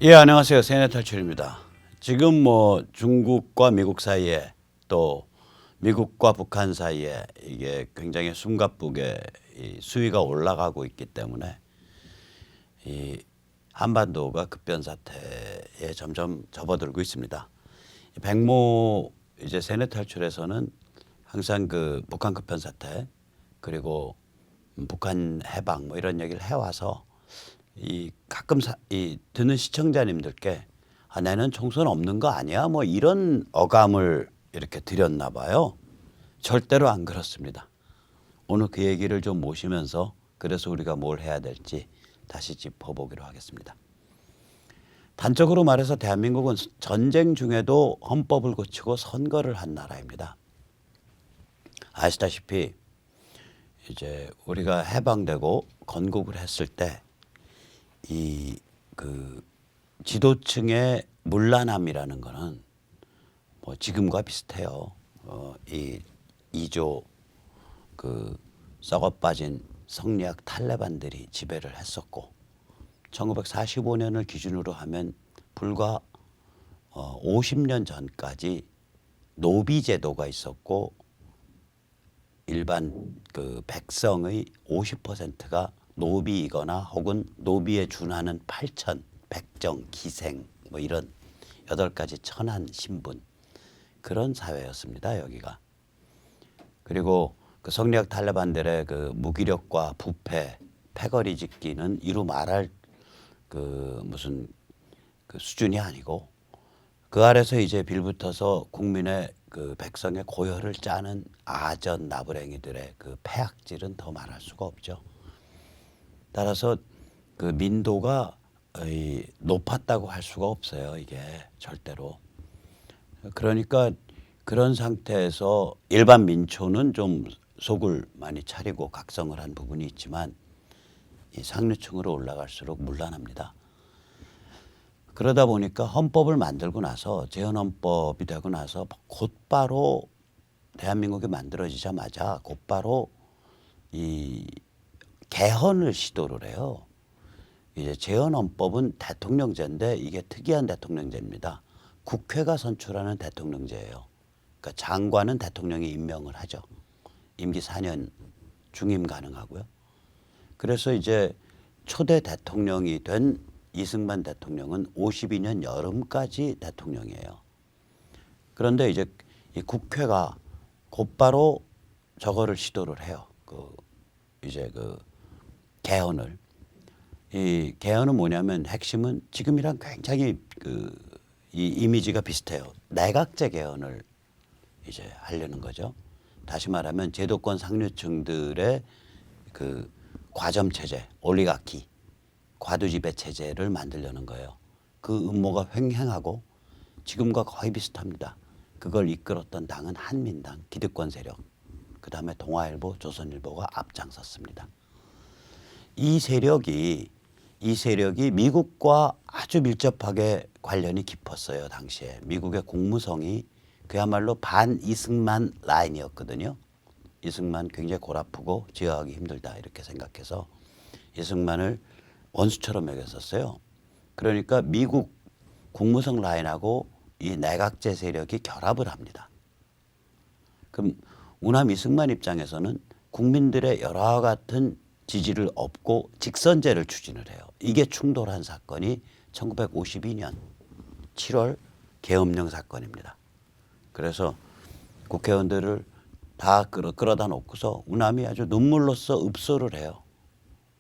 예, 안녕하세요. 세네 탈출입니다. 지금 중국과 미국 사이에 또 미국과 북한 사이에 이게 굉장히 숨가쁘게 이 수위가 올라가고 있기 때문에 이 한반도가 급변 사태에 점점 접어들고 있습니다. 백모 이제 세네 탈출에서는 항상 그 북한 급변 사태 그리고 북한 해방 이런 얘기를 해와서 이 가끔 이 듣는 시청자님들께 나는 총선 없는 거 아니야? 이런 어감을 이렇게 드렸나 봐요. 절대로 안 그렇습니다. 오늘 그 얘기를 좀 모시면서 그래서 우리가 뭘 해야 될지 다시 짚어보기로 하겠습니다. 단적으로 말해서 대한민국은 전쟁 중에도 헌법을 고치고 선거를 한 나라입니다. 아시다시피 이제 우리가 해방되고 건국을 했을 때 이 그 지도층의 문란함이라는 거는 지금과 비슷해요. 이 2조 그 썩어 빠진 성리학 탈레반들이 지배를 했었고 1945년을 기준으로 하면 불과 50년 전까지 노비 제도가 있었고 일반 그 백성의 50%가 노비이거나 혹은 노비에 준하는 팔천, 백정, 기생 이런 8가지 천한 신분 그런 사회였습니다. 여기가. 그리고 그 성리학 탈레반들의 그 무기력과 부패, 패거리 짓기는 이루 말할 그 무슨 그 수준이 아니고 그 아래서 이제 빌붙어서 국민의 그 백성의 고열을 짜는 아전 나부랭이들의 그 폐악질은 더 말할 수가 없죠. 따라서 그 민도가 높았다고 할 수가 없어요. 이게 절대로. 그러니까 그런 상태에서 일반 민초는 좀 속을 많이 차리고 각성을 한 부분이 있지만 이 상류층으로 올라갈수록 문란합니다. 그러다 보니까 헌법을 만들고 나서 재헌헌법이 되고 나서 곧바로 대한민국이 만들어지자마자 곧바로 이 개헌을 시도를 해요. 이제 재헌헌법은 대통령제인데 이게 특이한 대통령제입니다. 국회가 선출하는 대통령제예요. 그러니까 장관은 대통령이 임명을 하죠. 임기 4년 중임 가능하고요. 그래서 이제 초대 대통령이 된 이승만 대통령은 52년 여름까지 대통령이에요. 그런데 이제 이 국회가 곧바로 저거를 시도를 해요. 이제 개헌을. 이 개헌은 뭐냐면 핵심은 지금이랑 굉장히 이 이미지가 비슷해요. 내각제 개헌을 이제 하려는 거죠. 다시 말하면 제도권 상류층들의 그 과점 체제, 올리가키, 과두지배 체제를 만들려는 거예요. 그 음모가 횡행하고 지금과 거의 비슷합니다. 그걸 이끌었던 당은 한민당, 기득권 세력, 그 다음에 동아일보, 조선일보가 앞장섰습니다. 이 세력이 미국과 아주 밀접하게 관련이 깊었어요. 당시에 미국의 국무성이 그야말로 반 이승만 라인이었거든요. 이승만 굉장히 골 아프고 제어하기 힘들다 이렇게 생각해서 이승만을 원수처럼 여겼었어요. 그러니까 미국 국무성 라인하고 이 내각제 세력이 결합을 합니다. 그럼 우남 이승만 입장에서는 국민들의 여러 같은 지지를 얻고 직선제를 추진을 해요. 이게 충돌한 사건이 1952년 7월 계엄령 사건입니다. 그래서 국회의원들을 다 끌어다 놓고서 우남이 아주 눈물로써 읍소를 해요.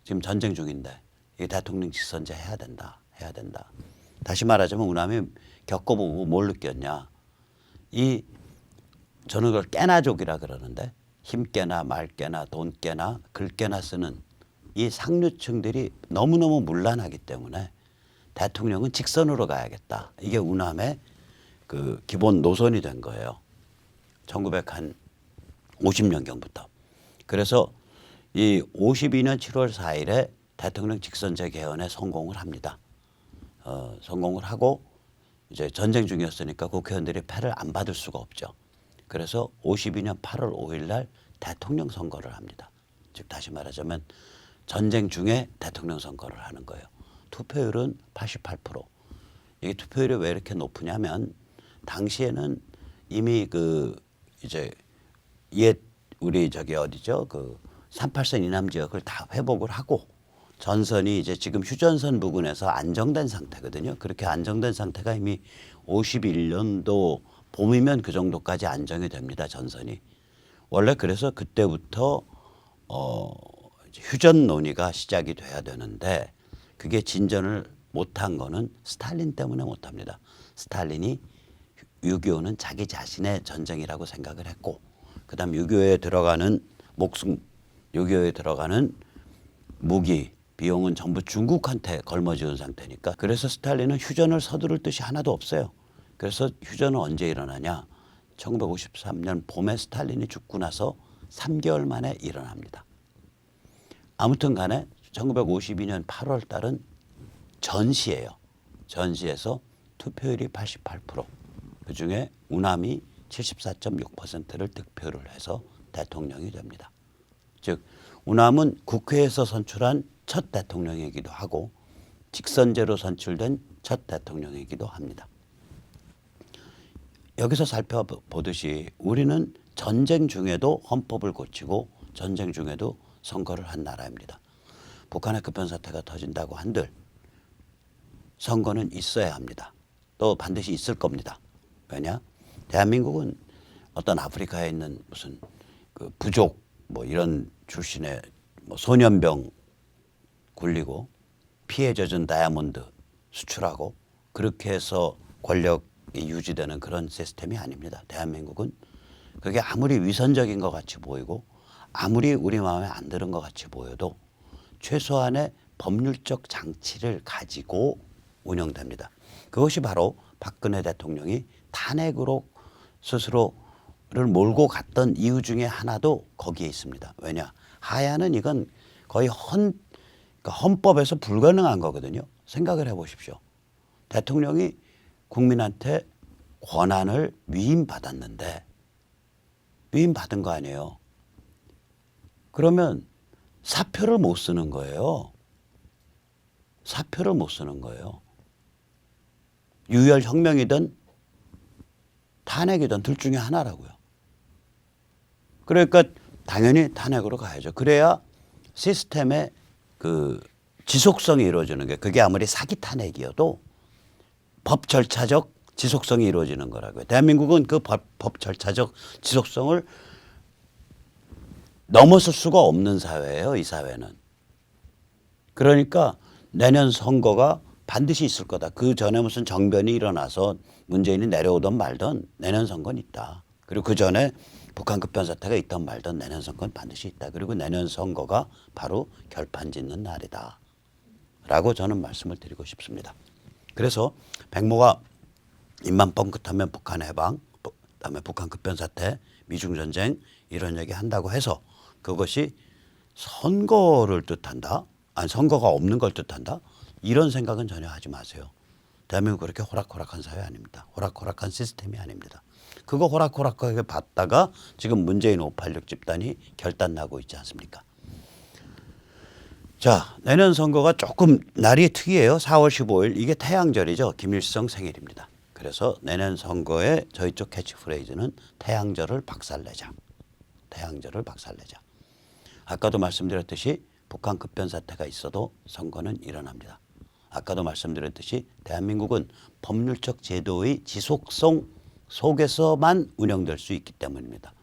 지금 전쟁 중인데 이 대통령 직선제 해야 된다. 해야 된다. 다시 말하자면 우남이 겪어보고 뭘 느꼈냐. 저는 그걸 깨나족이라 그러는데 힘깨나 말깨나 돈깨나 글깨나 쓰는 이 상류층들이 너무너무 문란하기 때문에 대통령은 직선으로 가야겠다. 이게 우남의 그 기본 노선이 된 거예요. 1950년경부터. 그래서 이 52년 7월 4일에 대통령 직선제 개헌에 성공을 합니다. 성공을 하고 이제 전쟁 중이었으니까 국회의원들이 패를 안 받을 수가 없죠. 그래서 52년 8월 5일 날 대통령 선거를 합니다. 즉 다시 말하자면 전쟁 중에 대통령 선거를 하는 거예요. 투표율은 88%. 이게 투표율이 왜 이렇게 높으냐면 당시에는 이미 그 이제 옛 우리 저기 어디죠? 그 38선 이남 지역을 다 회복을 하고 전선이 이제 지금 휴전선 부근에서 안정된 상태거든요. 그렇게 안정된 상태가 이미 51년도 봄이면 그 정도까지 안정이 됩니다. 전선이. 원래 그래서 그때부터 휴전 논의가 시작이 돼야 되는데 그게 진전을 못한 거는 스탈린 때문에 못합니다. 스탈린이 6.25는 자기 자신의 전쟁이라고 생각을 했고 그다음 6.25에 들어가는 목숨 6.25에 들어가는 무기 비용은 전부 중국한테 걸머지은 상태니까 그래서 스탈린은 휴전을 서두를 뜻이 하나도 없어요. 그래서 휴전은 언제 일어나냐. 1953년 봄에 스탈린이 죽고 나서 3개월 만에 일어납니다. 아무튼 간에 1952년 8월 달은 전시예요. 전시에서 투표율이 88%, 그중에 우남이 74.6%를 득표를 해서 대통령이 됩니다. 즉 우남은 국회에서 선출한 첫 대통령이기도 하고 직선제로 선출된 첫 대통령이기도 합니다. 여기서 살펴보듯이 우리는 전쟁 중에도 헌법을 고치고 전쟁 중에도 선거를 한 나라입니다. 북한의 급변사태가 터진다고 한들 선거는 있어야 합니다. 또 반드시 있을 겁니다. 왜냐? 대한민국은 어떤 아프리카에 있는 무슨 그 부족 뭐 이런 출신의 뭐 소년병 굴리고 피해 젖은 다이아몬드 수출하고 그렇게 해서 권력이 유지되는 그런 시스템이 아닙니다. 대한민국은 그게 아무리 위선적인 것 같이 보이고 아무리 우리 마음에 안 드는 것 같이 보여도 최소한의 법률적 장치를 가지고 운영됩니다. 그것이 바로 박근혜 대통령이 탄핵으로 스스로를 몰고 갔던 이유 중에 하나도 거기에 있습니다. 왜냐? 하야는 이건 거의 헌법에서 불가능한 거거든요. 생각을 해보십시오. 대통령이 국민한테 권한을 위임받았는데 위임받은 거 아니에요. 그러면 사표를 못 쓰는 거예요. 사표를 못 쓰는 거예요. 유혈혁명이든 탄핵이든 둘 중에 하나라고요. 그러니까 당연히 탄핵으로 가야죠. 그래야 시스템의 그 지속성이 이루어지는 게 그게 아무리 사기 탄핵이어도 법 절차적 지속성이 이루어지는 거라고요. 대한민국은 그 법 절차적 지속성을 넘어설 수가 없는 사회예요. 이 사회는. 그러니까 내년 선거가 반드시 있을 거다. 그 전에 무슨 정변이 일어나서 문재인이 내려오던 말던 내년 선거는 있다. 그리고 그 전에 북한 급변사태가 있던 말던 내년 선거는 반드시 있다. 그리고 내년 선거가 바로 결판 짓는 날이다. 라고 저는 말씀을 드리고 싶습니다. 그래서 백모가 입만 뻥끗하면 북한 해방, 그다음에 북한 급변사태, 미중전쟁 이런 얘기 한다고 해서 그것이 선거를 뜻한다? 아니 선거가 없는 걸 뜻한다? 이런 생각은 전혀 하지 마세요. 대한민국 그렇게 호락호락한 사회 아닙니다. 호락호락한 시스템이 아닙니다. 그거 호락호락하게 봤다가 지금 문재인 586 집단이 결단나고 있지 않습니까? 자, 내년 선거가 조금 날이 특이해요. 4월 15일 이게 태양절이죠. 김일성 생일입니다. 그래서 내년 선거에 저희 쪽 캐치프레이즈는 태양절을 박살내자. 태양절을 박살내자. 아까도 말씀드렸듯이 북한 급변사태가 있어도 선거는 일어납니다. 아까도 말씀드렸듯이 대한민국은 법률적 제도의 지속성 속에서만 운영될 수 있기 때문입니다.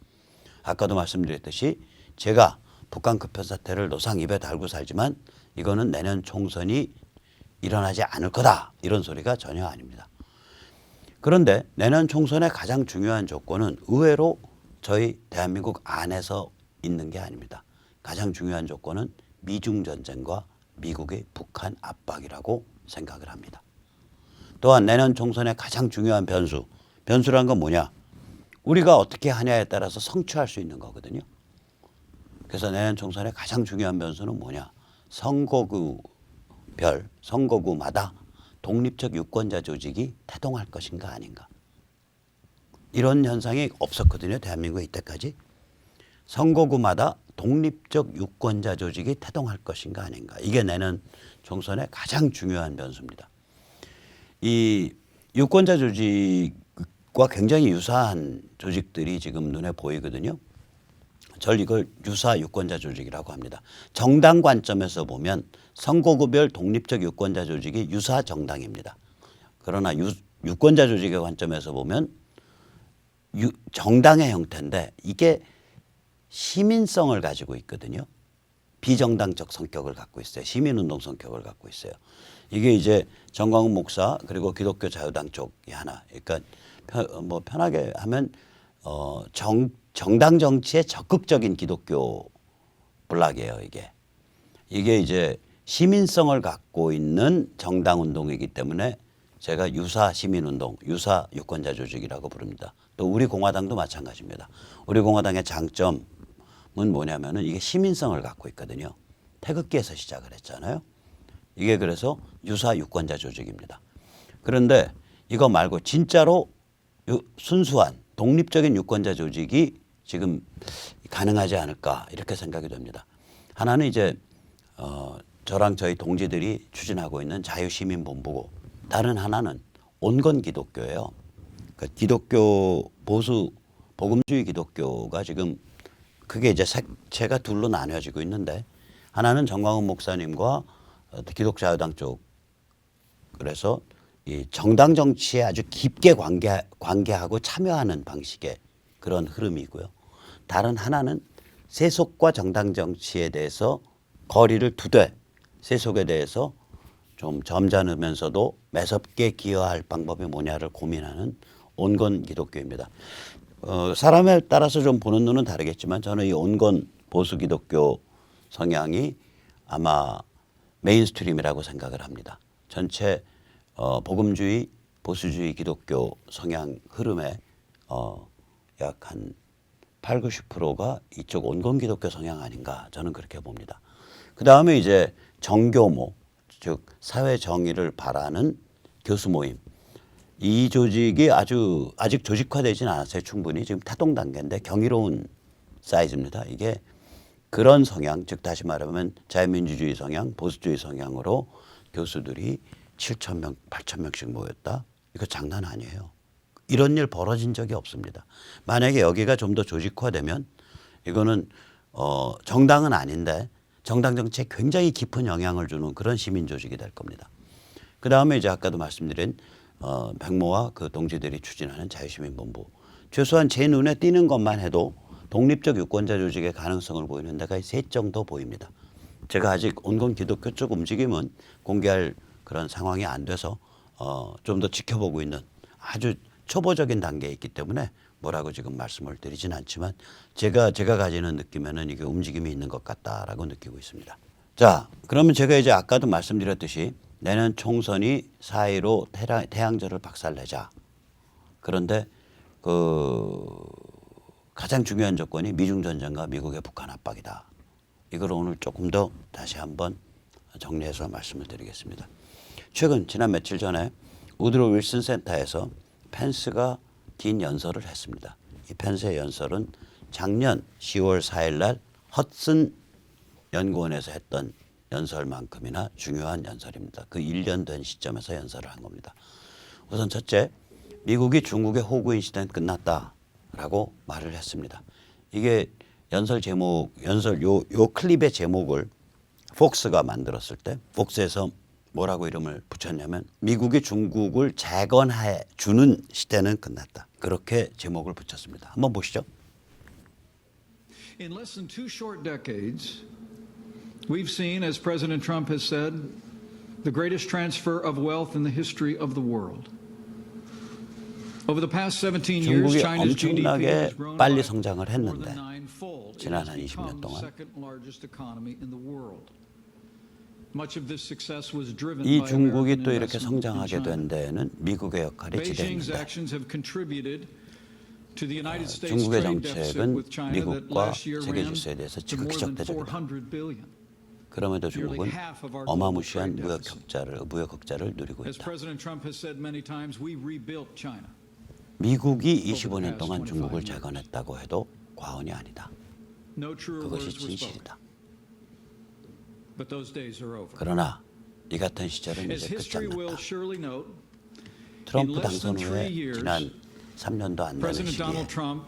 아까도 말씀드렸듯이 제가 북한 급변사태를 노상 입에 달고 살지만 이거는 내년 총선이 일어나지 않을 거다. 이런 소리가 전혀 아닙니다. 그런데 내년 총선의 가장 중요한 조건은 의외로 저희 대한민국 안에서 있는 게 아닙니다. 가장 중요한 조건은 미중 전쟁과 미국의 북한 압박이라고 생각을 합니다. 또한 내년 총선의 가장 중요한 변수란 건 뭐냐? 우리가 어떻게 하냐에 따라서 성취할 수 있는 거거든요. 그래서 내년 총선의 가장 중요한 변수는 뭐냐? 선거구마다 독립적 유권자 조직이 태동할 것인가 아닌가. 이런 현상이 없었거든요. 대한민국에 이때까지. 선거구마다 독립적 유권자 조직이 태동할 것인가 아닌가. 이게 내년 총선의 가장 중요한 변수입니다. 이 유권자 조직과 굉장히 유사한 조직들이 지금 눈에 보이거든요. 저는 이걸 유사 유권자 조직이라고 합니다. 정당 관점에서 보면 선거구별 독립적 유권자 조직이 유사 정당입니다. 그러나 유권자 조직의 관점에서 보면 정당의 형태인데 이게 시민성을 가지고 있거든요. 비정당적 성격을 갖고 있어요. 시민운동 성격을 갖고 있어요. 이게 이제 정광훈 목사 그리고 기독교 자유당 쪽이 하나. 그러니까 편하게 하면 정당 정치에 적극적인 기독교 블락이에요. 이게 이제 시민성을 갖고 있는 정당 운동이기 때문에 제가 유사 시민운동, 유사 유권자 조직이라고 부릅니다. 또 우리 공화당도 마찬가지입니다. 우리 공화당의 장점은 뭐냐면은 이게 시민성을 갖고 있거든요. 태극기에서 시작을 했잖아요. 이게 그래서 유사 유권자 조직입니다. 그런데 이거 말고 진짜로 순수한 독립적인 유권자 조직이 지금 가능하지 않을까 이렇게 생각이 됩니다. 하나는 이제 저랑 저희 동지들이 추진하고 있는 자유시민본부고 다른 하나는 온건 기독교예요. 그러니까 기독교 보수 복음주의 기독교가 지금 그게 이제 색채가 둘로 나뉘어지고 있는데 하나는 정광훈 목사님과 기독자유당 쪽 그래서 이 정당 정치에 아주 깊게 관계하고 참여하는 방식의 그런 흐름이고요. 다른 하나는 세속과 정당 정치에 대해서 거리를 두되 세속에 대해서 좀 점잖으면서도 매섭게 기여할 방법이 뭐냐를 고민하는 온건 기독교입니다. 사람에 따라서 좀 보는 눈은 다르겠지만 저는 이 온건 보수 기독교 성향이 아마 메인스트림이라고 생각을 합니다. 전체 복음주의 보수주의 기독교 성향 흐름의 약 한 8, 90%가 이쪽 온건 기독교 성향 아닌가 저는 그렇게 봅니다. 그 다음에 이제 정교모 즉 사회 정의를 바라는 교수 모임 이 조직이 아직 조직화되지는 않았어요. 충분히 지금 타동 단계인데 경이로운 사이즈입니다. 이게 그런 성향 즉 다시 말하면 자유민주주의 성향 보수주의 성향으로 교수들이 7,000명 8,000명씩 모였다. 이거 장난 아니에요. 이런 일 벌어진 적이 없습니다. 만약에 여기가 좀 더 조직화되면 이거는 정당은 아닌데 정당 정치에 굉장히 깊은 영향을 주는 그런 시민 조직이 될 겁니다. 그 다음에 이제 아까도 말씀드린 백모와 그 동지들이 추진하는 자유시민본부. 최소한 제 눈에 띄는 것만 해도 독립적 유권자 조직의 가능성을 보이는 데가 셋 정도 보입니다. 제가 아직 온건 기독교 쪽 움직임은 공개할 그런 상황이 안 돼서 좀 더 지켜보고 있는 아주 초보적인 단계에 있기 때문에 뭐라고 지금 말씀을 드리진 않지만 제가 가지는 느낌에는 이게 움직임이 있는 것 같다라고 느끼고 있습니다. 자, 그러면 제가 이제 아까도 말씀드렸듯이 내년 총선이 4.15 태양절을 박살내자. 그런데 가장 중요한 조건이 미중 전쟁과 미국의 북한 압박이다. 이걸 오늘 조금 더 다시 한번 정리해서 말씀을 드리겠습니다. 최근 지난 며칠 전에 우드로 윌슨 센터에서 펜스가 긴 연설을 했습니다. 이 펜스의 연설은 작년 10월 4일 날 허슨 연구원에서 했던 연설만큼이나 중요한 연설입니다. 그 1년 된 시점에서 연설을 한 겁니다. 우선 첫째, 미국이 중국의 호구인 시대는 끝났다라고 말을 했습니다. 이게 연설 요 클립의 제목을 폭스가 만들었을 때 폭스에서 뭐라고 이름을 붙였냐면 미국이 중국을 재건해 주는 시대는 끝났다. 그렇게 제목을 붙였습니다. 한번 보시죠. In less than 2 short decades, we've seen, as President Trump has said, the greatest transfer of wealth in the history of the world. Over the past 17 years, 중국이 China's GDP has 엄청나게 grown 빨리 by 성장을 more 했는데 than ninefold. It 지난 has 한 20년 become the 동안 second largest economy in the world. Much of this success was driven 이 by 중국이 American 또 이렇게 investment in 성장하게 된 China. 데에는 미국의 역할이 Beijing's 지대했는데 actions have contributed to the United States 중국의 trade deficit 정책은 with China that 미국과 last year 세계 ran 질서에 대해서 to more than 지극히 적대적이다. 400 billion. 그럼에도 Nearly 중국은 half of our global 어마무시한 trade deficit. 무역 흑자를 누리고 As 있다. President Trump has said many times, we rebuilt China. 미국이 25년 동안 중국을 재건했다고 해도 과언이 아니다. No truer 그것이 words were spoken. 진실이다. But those days are over. 그러나 이 같은 시절은 As 이제 history will 끝장났다. surely note, 트럼프 In less 당선 than 후에 3 years, 지난 3년도 안 되는 President 시기에 Donald Trump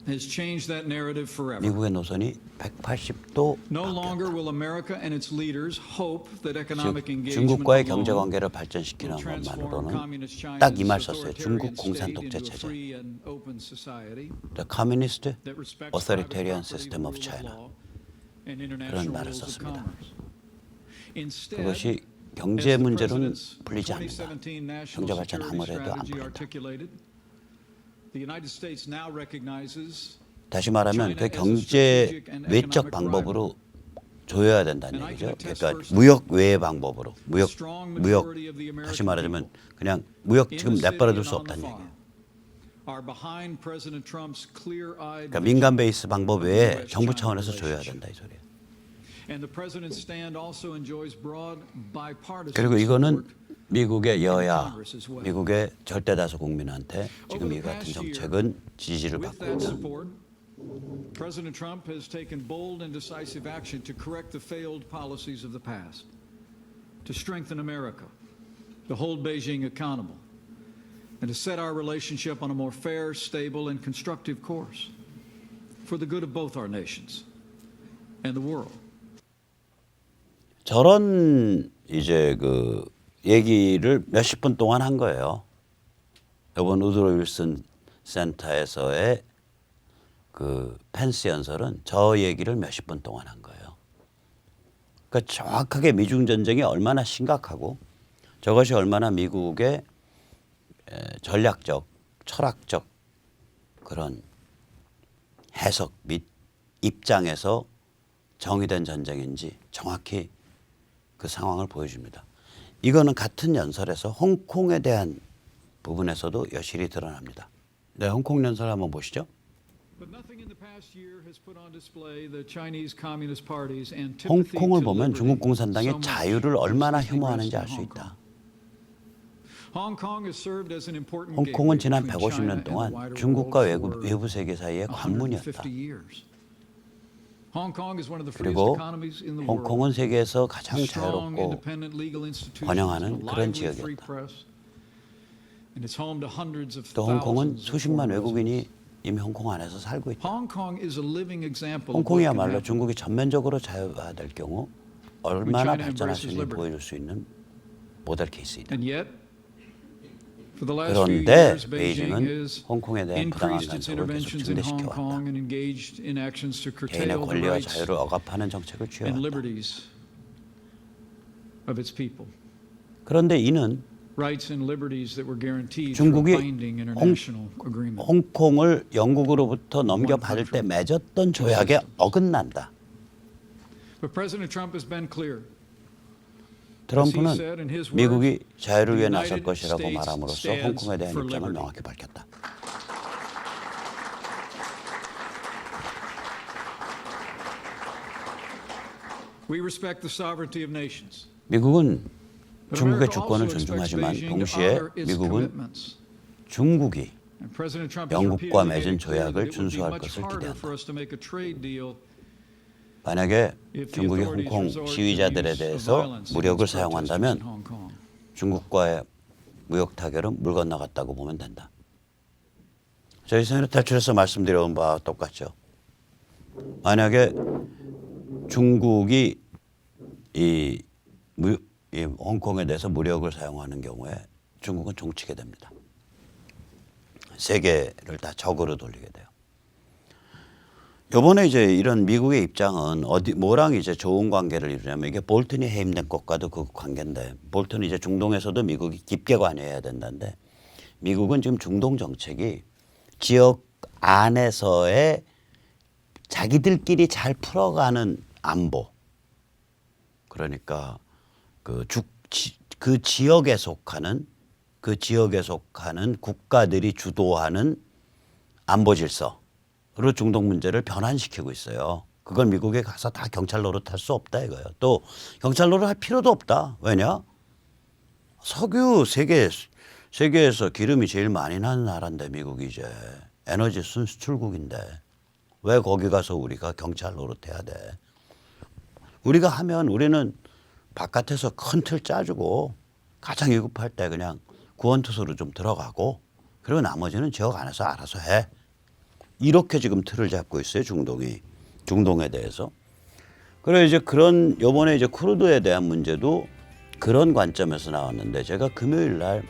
has changed that narrative forever. 미국의 노선이 180도 No longer 바뀌었다. will America and its leaders hope that economic 즉 engagement 중국과의 경제 alone 관계를 will 발전시키는 transform 것만으로는 communist 딱 이 말 China's 썼어요. authoritarian 중국 state 공산 into 독재 a 체제. free and open society The Communist that respects Authoritarian private property, System the of rule of China. law, and international 말을 rules of 썼습니다. commerce. Instead, 그것이 as 경제 the 문제로는 President's 풀리지 않는다. 2017 national 경제 발전 security 아무래도 안 strategy 풀린다. articulated, the United States now recognizes 다시 말하면 그 경제 외적 방법으로 조여야 된다는 얘기죠. 그러니까 무역 외의 방법으로 무역 다시 말하자면 그냥 무역 지금 내버려둘 수 없다는 얘기예요. 그러니까 민간 베이스 방법 외에 정부 차원에서 조여야 된다 이 소리예요. 그리고 이거는 미국의 여야, 미국의 절대다수 국민한테 지금 이 같은 정책은 지지를 받고 있다. President Trump has taken bold and decisive action to correct the failed policies of the past, to strengthen America, to hold Beijing accountable, and to set our relationship on a more fair, stable, and constructive course for the good of both our nations and the world. 저런 이제 그 얘기를 몇십 분 동안 한 거예요. 이번 우드로 윌슨 센터에서의 그 펜스 연설은 저 얘기를 몇십 분 동안 한 거예요. 그러니까 정확하게 미중 전쟁이 얼마나 심각하고 저것이 얼마나 미국의 전략적, 철학적 그런 해석 및 입장에서 정의된 전쟁인지 정확히 그 상황을 보여줍니다. 이거는 같은 연설에서 홍콩에 대한 부분에서도 여실히 드러납니다. 네, 홍콩 연설 한번 보시죠. 홍콩을 보면 중국 공산당의 자유를 얼마나 혐오하는지 알 수 있다. 홍콩은 지난 150년 동안 중국과 외부 세계 사이의 관문이었다. 그리고 홍콩은 세계에서 가장 자유롭고 번영하는 그런 지역이었다. 또 홍콩은 수십만 외국인이 이미 홍콩 안에서 살고 있다. 홍콩이야말로 중국이 전면적으로 자유화될 경우 얼마나 발전할 수 있는지 보여줄 수 있는 모델 케이스이다. 그런데 베이징은 홍콩에 대한 부당한 간섭을 계속 증대시켜왔다. 개인의 권리와 자유를 억압하는 정책을 취해왔다. 그런데 이는 중국이 홍콩을 영국으로부터 넘겨받을 때 맺었던 조약에 어긋난다. 트럼프는 미국이 자유를 위해 나설 것이라고 말함으로써 홍콩에 대한 입장을 명확히 밝혔다. 미국은 중국의 주권을 존중하지만 동시에 미국은 중국이 영국과 맺은 조약을 준수할 것을 기대한다. 만약에 중국이 홍콩 시위자들에 대해서 무력을 사용한다면 중국과의 무역 타결은 물 건너갔다고 보면 된다. 저희 생일 탈출에서 말씀드려온 바와 똑같죠. 만약에 중국이 이 홍콩에 대해서 무력을 사용하는 경우에 중국은 종치게 됩니다. 세계를 다 적으로 돌리게 돼요. 이번에 이제 이런 미국의 입장은 뭐랑 이제 좋은 관계를 이루냐면 이게 볼튼이 해임된 것과도 그 관계인데 볼튼이 이제 중동에서도 미국이 깊게 관여해야 된다는데 미국은 지금 중동 정책이 지역 안에서의 자기들끼리 잘 풀어가는 안보 그러니까 그 지역에 속하는 국가들이 주도하는 안보 질서로 중동 문제를 변환시키고 있어요. 그걸 미국에 가서 다 경찰 노릇할 수 없다 이거예요. 또 경찰 노릇 할 필요도 없다. 왜냐? 석유 세계에서 기름이 제일 많이 나는 나라인데 미국이 이제 에너지 순수출국인데 왜 거기 가서 우리가 경찰 노릇해야 돼? 우리가 하면 우리는 바깥에서 큰 틀 짜주고 가장 위급할 때 그냥 구원투수로 좀 들어가고 그리고 나머지는 지역 안에서 알아서 해. 이렇게 지금 틀을 잡고 있어요. 중동에 대해서. 그래 이제 그런 요번에 이제 쿠르드에 대한 문제도 그런 관점에서 나왔는데 제가 금요일 날